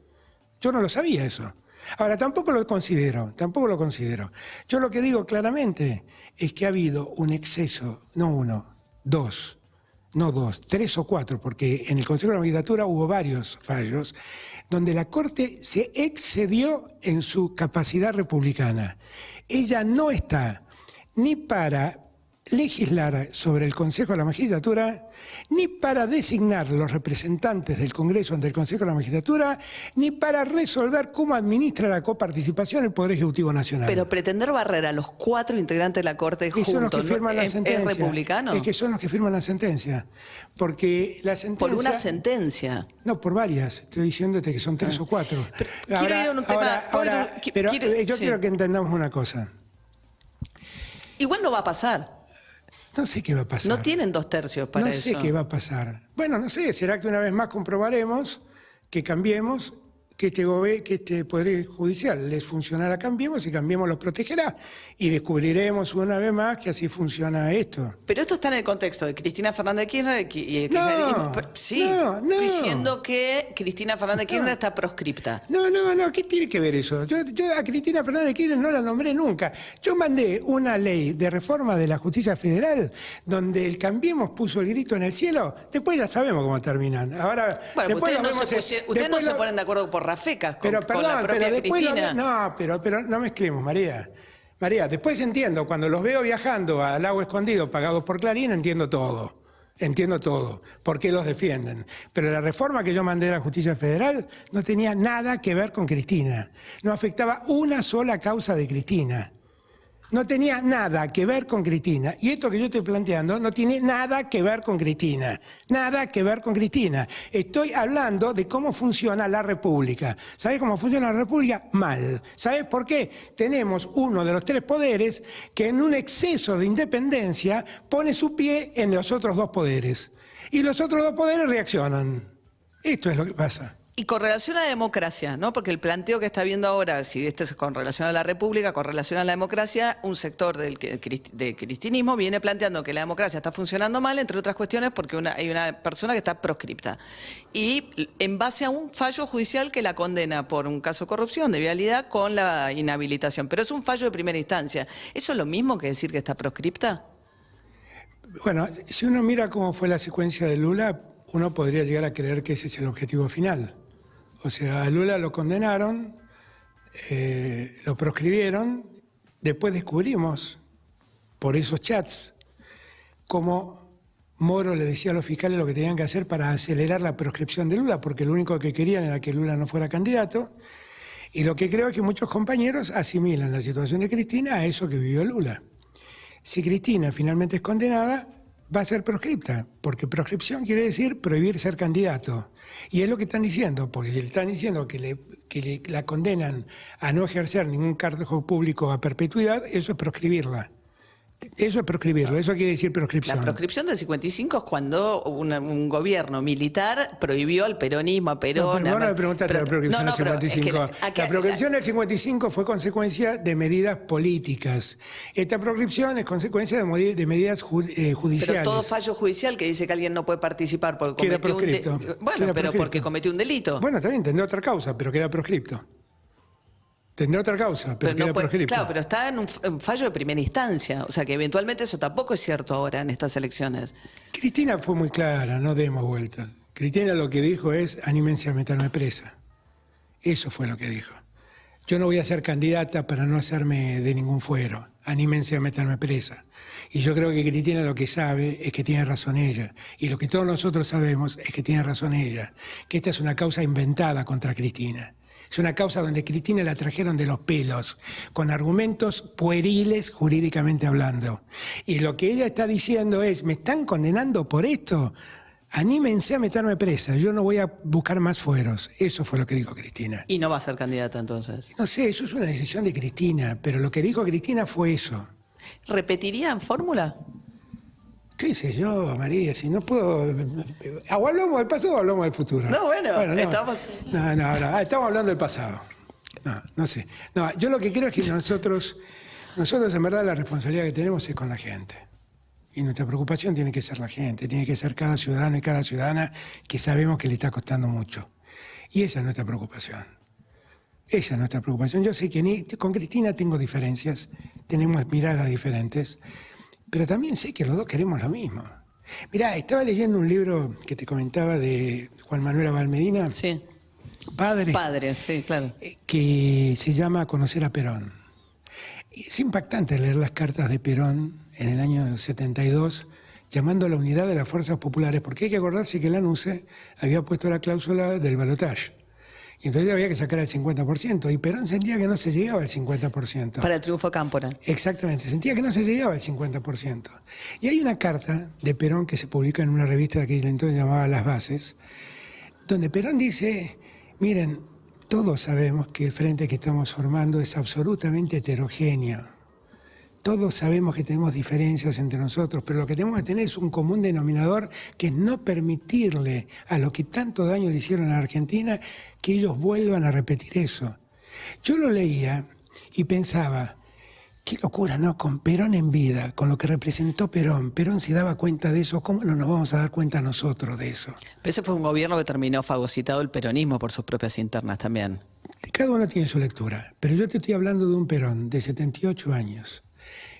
Yo no lo sabía eso. Ahora, tampoco lo considero. Yo lo que digo claramente es que ha habido un exceso, no uno, dos, 3 o 4, porque en el Consejo de la Magistratura hubo varios fallos, donde la Corte se excedió en su capacidad republicana. Ella no está ni para legislar sobre el Consejo de la Magistratura, ni para designar los representantes del Congreso ante el Consejo de la Magistratura, ni para resolver cómo administra la coparticipación el Poder Ejecutivo Nacional. Pero pretender barrer a los 4 integrantes de la Corte juntos, son los que firman la sentencia. ¿Es republicano? Es que son los que firman la sentencia. Porque la sentencia... ¿Por una sentencia? No, por varias. Estoy diciéndote que son 3 o 4. Quiero ir a un tema... Yo quiero que entendamos una cosa. Igual no va a pasar. No sé qué va a pasar. No tienen 2/3 para eso. No sé qué va a pasar. Bueno, no sé, será que una vez más comprobaremos que cambiemos, que este Poder Judicial les funcionará, cambiemos, y Cambiemos los protegerá. Y descubriremos una vez más que así funciona esto. Pero esto está en el contexto de Cristina Fernández de Kirchner diciendo que Cristina Fernández de Kirchner está proscripta. No, ¿qué tiene que ver eso? Yo a Cristina Fernández de Kirchner no la nombré nunca. Yo mandé una ley de reforma de la justicia federal donde el Cambiemos puso el grito en el cielo. Después ya sabemos cómo terminan. Ahora, bueno, ustedes no se ponen de acuerdo por Rafecas con la propia Cristina. Pero no mezclemos, María. María, después entiendo, cuando los veo viajando al Lago Escondido pagados por Clarín, entiendo todo. Entiendo todo, por qué los defienden. Pero la reforma que yo mandé a la justicia federal no tenía nada que ver con Cristina. No afectaba una sola causa de Cristina. No tenía nada que ver con Cristina. Y esto que yo estoy planteando no tiene nada que ver con Cristina. Nada que ver con Cristina. Estoy hablando de cómo funciona la República. ¿Sabés cómo funciona la República? Mal. ¿Sabés por qué? Tenemos uno de los tres poderes que en un exceso de independencia pone su pie en los otros dos poderes. Y los otros dos poderes reaccionan. Esto es lo que pasa. Y con relación a la democracia, ¿no? Porque el planteo que está viendo ahora, si este es con relación a la República, con relación a la democracia, un sector del cristinismo viene planteando que la democracia está funcionando mal, entre otras cuestiones, porque hay una persona que está proscripta. Y en base a un fallo judicial que la condena por un caso de corrupción, de vialidad, con la inhabilitación. Pero es un fallo de primera instancia. ¿Eso es lo mismo que decir que está proscripta? Bueno, si uno mira cómo fue la secuencia de Lula, uno podría llegar a creer que ese es el objetivo final. O sea, a Lula lo condenaron, lo proscribieron, después descubrimos, por esos chats, cómo Moro le decía a los fiscales lo que tenían que hacer para acelerar la proscripción de Lula, porque lo único que querían era que Lula no fuera candidato, y lo que creo es que muchos compañeros asimilan la situación de Cristina a eso que vivió Lula. Si Cristina finalmente es condenada, va a ser proscripta, porque proscripción quiere decir prohibir ser candidato. Y es lo que están diciendo, porque le están diciendo que la condenan a no ejercer ningún cargo público a perpetuidad, eso es proscribirla. Eso es proscribirlo, eso quiere decir proscripción. La proscripción del 55 es cuando un gobierno militar prohibió al peronismo, a Perón... No, pero vos no me preguntaste la proscripción del 55. La proscripción del 55 fue consecuencia de medidas políticas. Esta proscripción es consecuencia de medidas judiciales. Pero todo fallo judicial que dice que alguien no puede participar porque queda cometió proscripto. Bueno, queda pero proscripto. porque cometió un delito. Bueno, también tendrá otra causa, pero queda proscripto. Tendrá otra causa, pero queda proscripto. Claro, pero está en un fallo de primera instancia. O sea que eventualmente eso tampoco es cierto ahora en estas elecciones. Cristina fue muy clara, no demos vueltas. Cristina lo que dijo es, anímense a meterme presa. Eso fue lo que dijo. Yo no voy a ser candidata para no hacerme de ningún fuero. Anímense a meterme presa. Y yo creo que Cristina lo que sabe es que tiene razón ella. Y lo que todos nosotros sabemos es que tiene razón ella. Que esta es una causa inventada contra Cristina. Es una causa donde Cristina la trajeron de los pelos, con argumentos pueriles jurídicamente hablando. Y lo que ella está diciendo es, ¿me están condenando por esto? Anímense a meterme presa, yo no voy a buscar más fueros. Eso fue lo que dijo Cristina. ¿Y no va a ser candidata entonces? No sé, eso es una decisión de Cristina, pero lo que dijo Cristina fue eso. ¿Repetiría en fórmula? ¿Qué sé yo, María? Si no puedo... ¿O hablamos del pasado o hablamos del futuro? No, bueno, estamos... estamos hablando del pasado. No sé. No, yo lo que creo es que nosotros en verdad la responsabilidad que tenemos es con la gente. Y nuestra preocupación tiene que ser la gente, tiene que ser cada ciudadano y cada ciudadana que sabemos que le está costando mucho. Y esa es nuestra preocupación. Esa es nuestra preocupación. Yo sé que con Cristina tengo diferencias, tenemos miradas diferentes, pero también sé que los dos queremos lo mismo. Mirá, estaba leyendo un libro que te comentaba de Juan Manuel Abal Medina. Sí. Padre, sí, claro. Que se llama Conocer a Perón. Y es impactante leer las cartas de Perón en el año 72, llamando a la unidad de las fuerzas populares, porque hay que acordarse que la ANUCE había puesto la cláusula del balotaje. Y entonces había que sacar el 50%, y Perón sentía que no se llegaba al 50%. Para el triunfo Cámpora. Exactamente, sentía que no se llegaba al 50%. Y hay una carta de Perón que se publica en una revista que entonces llamaba Las Bases, donde Perón dice, miren, todos sabemos que el frente que estamos formando es absolutamente heterogéneo. Todos sabemos que tenemos diferencias entre nosotros, pero lo que tenemos que tener es un común denominador, que es no permitirle a los que tanto daño le hicieron a la Argentina que ellos vuelvan a repetir eso. Yo lo leía y pensaba, qué locura, ¿no? Con Perón en vida, con lo que representó Perón. Perón se daba cuenta de eso, ¿cómo no nos vamos a dar cuenta nosotros de eso? Pero ese fue un gobierno que terminó fagocitado el peronismo por sus propias internas también. Cada uno tiene su lectura, pero yo te estoy hablando de un Perón de 78 años,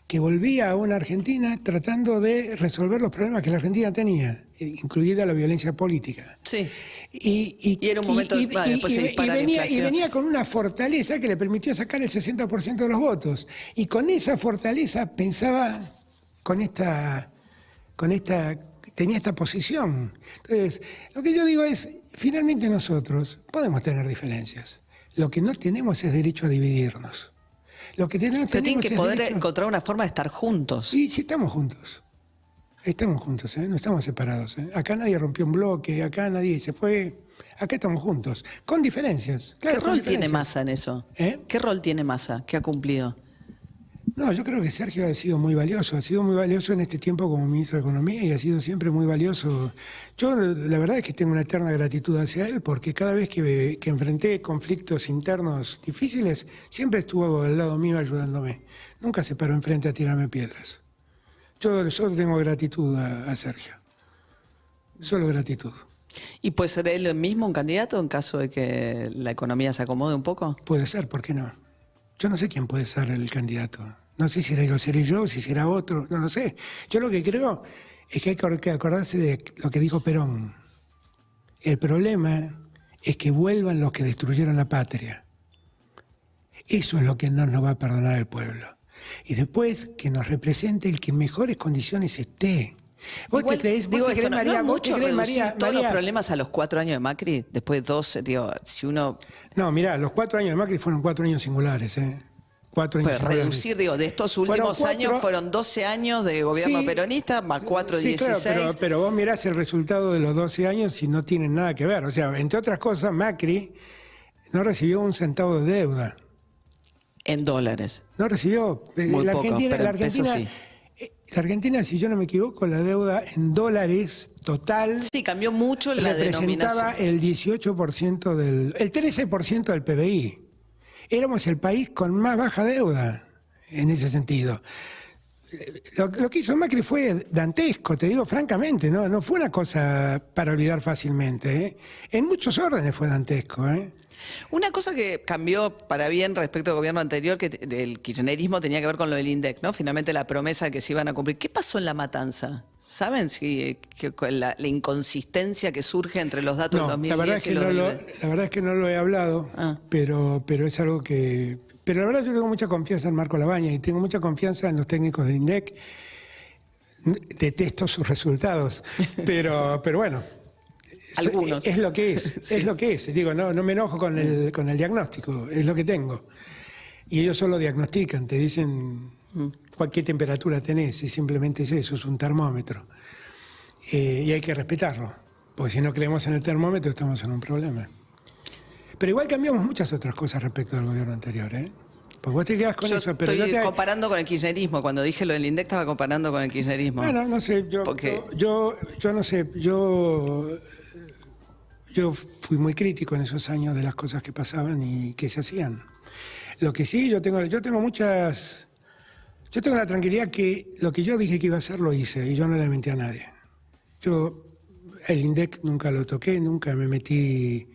que volvía a una Argentina tratando de resolver los problemas que la Argentina tenía, incluida la violencia política. Sí. Y era un momento después se dispara la inflación. Y venía con una fortaleza que le permitió sacar el 60% de los votos. Y con esa fortaleza pensaba con esta tenía esta posición. Entonces, lo que yo digo es, finalmente nosotros podemos tener diferencias. Lo que no tenemos es derecho a dividirnos. Lo que tenemos, Pero tienen que poder derecho... encontrar una forma de estar juntos. Sí, sí, estamos juntos. Estamos juntos, no estamos separados. Acá nadie rompió un bloque, acá nadie se fue. Acá estamos juntos, con diferencias. Claro, ¿Qué rol tiene Massa en eso? ¿Qué rol tiene Massa? ¿Qué ha cumplido? No, yo creo que Sergio ha sido muy valioso en este tiempo como ministro de Economía y ha sido siempre muy valioso. Yo la verdad es que tengo una eterna gratitud hacia él porque cada vez que enfrenté conflictos internos difíciles, siempre estuvo al lado mío ayudándome. Nunca se paró enfrente a tirarme piedras. Yo solo tengo gratitud a Sergio. Solo gratitud. ¿Y puede ser él mismo un candidato en caso de que la economía se acomode un poco? Puede ser, ¿por qué no? Yo no sé quién puede ser el candidato. No sé si lo seré yo, si será otro, no lo sé. Yo lo que creo es que hay que acordarse de lo que dijo Perón. El problema es que vuelvan los que destruyeron la patria. Eso es lo que no nos va a perdonar el pueblo. Y después que nos represente el que en mejores condiciones esté. ¿Vos Igual, te creés, María? ¿No mucho reducir todos los María? problemas a los 4 años de Macri? Después de 12, digo, si uno... No, mirá, los 4 años de Macri fueron 4 años singulares, 4 años pues reducir, digo, de estos últimos años fueron 12 años de gobierno peronista más 4, sí, 16. Claro, pero vos mirás el resultado de los 12 años y no tienen nada que ver. O sea, entre otras cosas, Macri no recibió un centavo de deuda. En dólares. No recibió. Muy la poco, Argentina, pero la en pesos Argentina, sí. La Argentina, si yo no me equivoco, la deuda en dólares total Sí, cambió mucho la representaba denominación. el 18% el 13% del PBI. Éramos el país con más baja deuda en ese sentido. Lo que hizo Macri fue dantesco, te digo francamente, no fue una cosa para olvidar fácilmente. En muchos órdenes fue dantesco. Una cosa que cambió para bien respecto al gobierno anterior, que del kirchnerismo, tenía que ver con lo del INDEC, ¿no? Finalmente la promesa que se iban a cumplir. ¿Qué pasó en La Matanza? ¿Saben si la inconsistencia que surge entre los datos del 2010 y los del... La verdad es que no lo he hablado, pero es algo que... Pero la verdad yo tengo mucha confianza en Marco Labaña y tengo mucha confianza en los técnicos del INDEC. Detesto sus resultados, pero bueno... Algunos. Es lo que es, Sí. es lo que es. Digo, no me enojo con el diagnóstico, es lo que tengo. Y ellos solo diagnostican, te dicen qué temperatura tenés, y simplemente es eso, es un termómetro. Y hay que respetarlo, porque si no creemos en el termómetro estamos en un problema. Pero igual cambiamos muchas otras cosas respecto al gobierno anterior, Porque vos te quedás con Yo eso, pero estoy comparando con el kirchnerismo. Cuando dije lo del INDEC estaba comparando con el kirchnerismo. Bueno, no sé, yo no sé, yo fui muy crítico en esos años de las cosas que pasaban y que se hacían. Lo que sí, yo tengo la tranquilidad que lo que yo dije que iba a hacer lo hice y yo no le mentí a nadie. El INDEC nunca lo toqué, nunca me metí.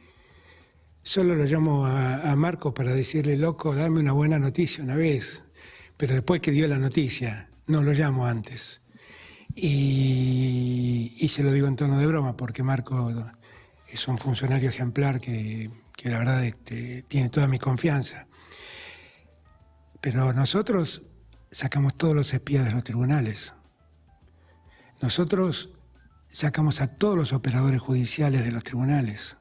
Solo lo llamo a Marco para decirle, loco, dame una buena noticia una vez. Pero después que dio la noticia, no lo llamo antes. Y se lo digo en tono de broma, porque Marco es un funcionario ejemplar que la verdad tiene toda mi confianza. Pero nosotros sacamos todos los espías de los tribunales. Nosotros sacamos a todos los operadores judiciales de los tribunales.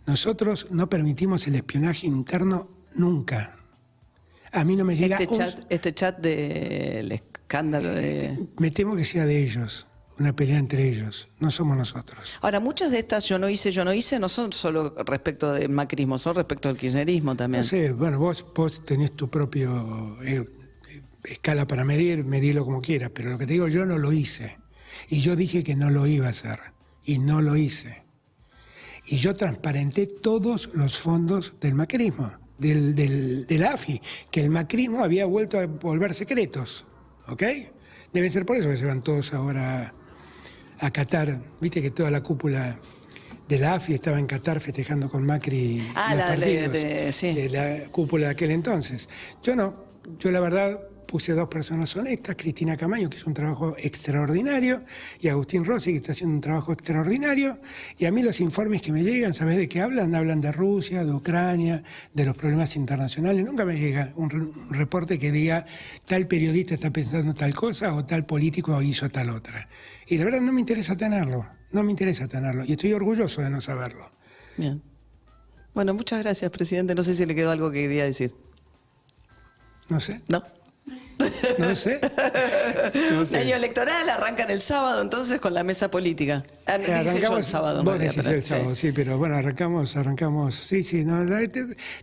Nosotros no permitimos el espionaje interno nunca. A mí no me llega... Este chat del escándalo de... Me temo que sea de ellos, una pelea entre ellos, no somos nosotros. Ahora, muchas de estas yo no hice, no son solo respecto del macrismo, son respecto del kirchnerismo también. No sé, bueno, vos tenés tu propio escala para medilo como quieras, pero lo que te digo, yo no lo hice. Y yo dije que no lo iba a hacer, y no lo hice. Y yo transparenté todos los fondos del macrismo, del AFI, que el macrismo había vuelto a volver secretos, ¿ok? Debe ser por eso que se van todos ahora a Qatar. Viste que toda la cúpula de la AFI estaba en Qatar festejando con Macri los partidos sí. de la cúpula de aquel entonces. Yo no, yo la verdad, puse 2 personas honestas, Cristina Camaño, que hizo un trabajo extraordinario, y Agustín Rossi, que está haciendo un trabajo extraordinario, y a mí los informes que me llegan, ¿sabes de qué hablan? Hablan de Rusia, de Ucrania, de los problemas internacionales. Nunca me llega un reporte que diga tal periodista está pensando tal cosa o tal político hizo tal otra. Y la verdad no me interesa tenerlo, y estoy orgulloso de no saberlo. Bien. Bueno, muchas gracias, presidente. No sé si le quedó algo que quería decir. No sé. ¿No? No sé. No sé. Año electoral, arrancan el sábado entonces con la mesa política. Dije yo el sábado. Vos María, decís pero, el sábado, sí, pero bueno, arrancamos. Sí, no,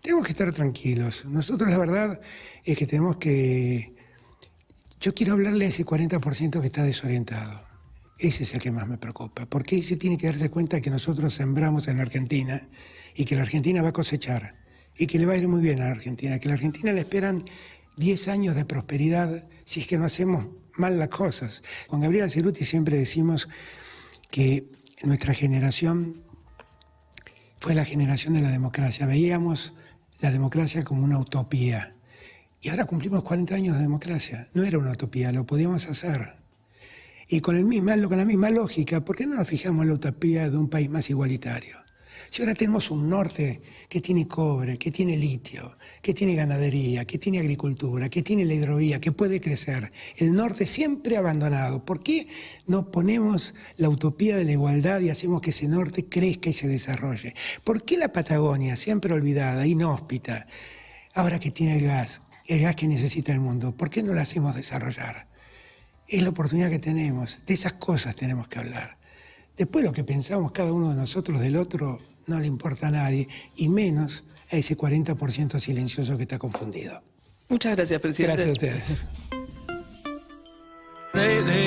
tenemos que estar tranquilos. Nosotros la verdad es que tenemos que... Yo quiero hablarle a ese 40% que está desorientado. Ese es el que más me preocupa, porque ese tiene que darse cuenta que nosotros sembramos en la Argentina y que la Argentina va a cosechar y que le va a ir muy bien a la Argentina, que a la Argentina le esperan 10 años de prosperidad si es que no hacemos mal las cosas. Con Gabriela Cerruti siempre decimos que nuestra generación fue la generación de la democracia. Veíamos la democracia como una utopía. Y ahora cumplimos 40 años de democracia. No era una utopía, lo podíamos hacer. Y con la misma lógica, ¿por qué no nos fijamos en la utopía de un país más igualitario? Si ahora tenemos un norte que tiene cobre, que tiene litio, que tiene ganadería, que tiene agricultura, que tiene la hidrovía, que puede crecer, el norte siempre abandonado, ¿por qué no ponemos la utopía de la igualdad y hacemos que ese norte crezca y se desarrolle? ¿Por qué la Patagonia, siempre olvidada, inhóspita, ahora que tiene el gas que necesita el mundo, ¿por qué no la hacemos desarrollar? Es la oportunidad que tenemos, de esas cosas tenemos que hablar. Después lo que pensamos cada uno de nosotros del otro no le importa a nadie, y menos a ese 40% silencioso que está confundido. Muchas gracias, presidente. Gracias a ustedes.